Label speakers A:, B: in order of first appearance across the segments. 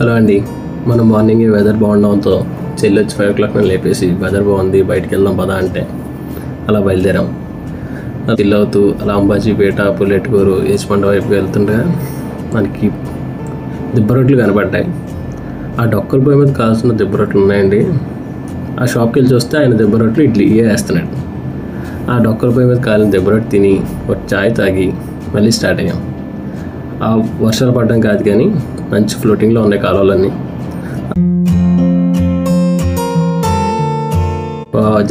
A: Hello అండి. మనం morning weather బాగుండడంతో చెల్లి వచ్చి 5 o'clock నన్ను లేపేసి వెదర్ బాగుంది బయటికి వెళ్దాం పదా అంటే అలా బయలుదేరాం. చిల్ అవుతూ అలా అంబాజీపేట, పుల్లెటూరు, ఏచిపండు వైపు వెళ్తుండగా మనకి దిబ్బ రొట్టెలు కనపడ్డాయి. ఆ డొక్కల పొయ్యి మీద కావాల్సిన దిబ్బ రొట్టెలు ఉన్నాయండి. ఆ షాప్కి వెళ్ళి చూస్తే ఆయన దిబ్బ రొట్టెలు ఇడ్లీ వేస్తున్నాడు. ఆ డొక్కల పొయ్యి మీద కాలిన దిబ్బ రొట్టె తిని ఒక చాయ్ తాగి మళ్ళీ స్టార్ట్ అయ్యాం. ఆ వర్షాలు పడడం కాదు కానీ మంచి ఫ్లోటింగ్లో ఉన్నాయి కాలువలన్నీ.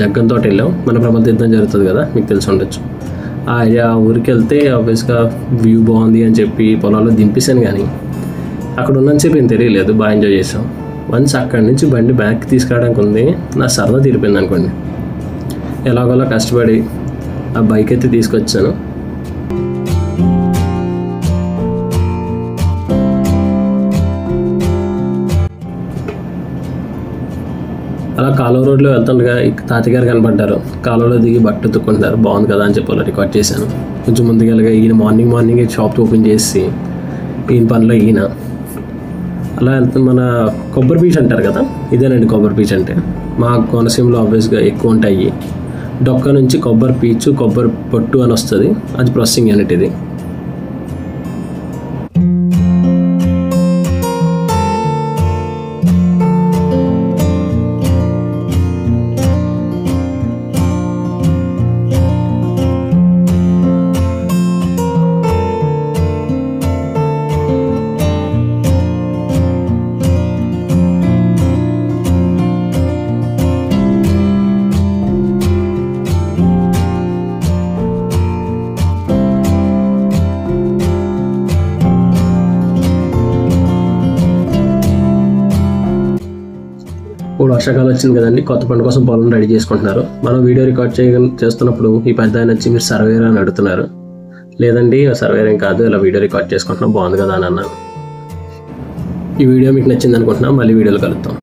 A: జగ్గంతో వెళ్ళాం. మన ప్రమాద యుద్ధం జరుగుతుంది కదా, మీకు తెలిసి ఉండొచ్చు. ఆ ఊరికి వెళ్తే ఆబ్వియస్గా వ్యూ బాగుంది అని చెప్పి పొలాల్లో దింపేశాను, కానీ అక్కడ ఉన్నంతసేపు ఏం తెలియలేదు. బాగా ఎంజాయ్ చేసాం. వన్స్ అక్కడి నుంచి బండి బ్యాక్ తీసుకురావడానికి ఉంది, నా సరదా తీరిపోయింది అనుకోండి. ఎలాగోలా కష్టపడి ఆ బైక్ అయితే తీసుకొచ్చాను. అలా కాలువ రోడ్లో వెళ్తుండగా తాతగారు కనపడ్డారు. కాలువలో దిగి బట్ట ఉతుక్కుంటున్నారు. బాగుంది కదా అని చెప్పి రికార్డ్ చేశాను. కొంచెం ముందుకెళ్ళగా ఈయన మార్నింగ్ షాప్ ఓపెన్ చేసి ఈయన పనిలో ఈయన అలా వెళ్తుంది. మన కొబ్బరి పీచు అంటారు కదా, ఇదేనండి కొబ్బరి పీచు అంటే. మా కోనసీమలో ఆబ్వియస్గా ఎక్కువ ఉంటాయి. డొక్క నుంచి కొబ్బరి పీచు, కొబ్బరి పొట్టు అని వస్తుంది. అది ప్రాసెసింగ్ యూనిట్ ఇది. ఇప్పుడు వర్షాకాలం వచ్చింది కదండి, కొత్త పంట కోసం పొలం రెడీ చేసుకుంటున్నారు. మనం వీడియో రికార్డ్ చేస్తున్నప్పుడు ఈ పెద్ద ఆయన వచ్చి మీరు సర్వేర్ అని అడుగుతున్నారు. లేదండి సర్వేర్ ఏం కాదు, ఇలా వీడియో రికార్డ్ చేసుకుంటున్నాం బాగుంది కదా అని అన్నాను. ఈ వీడియో మీకు నచ్చింది అనుకుంటున్నాం. మళ్ళీ వీడియోలో కలుద్దాం.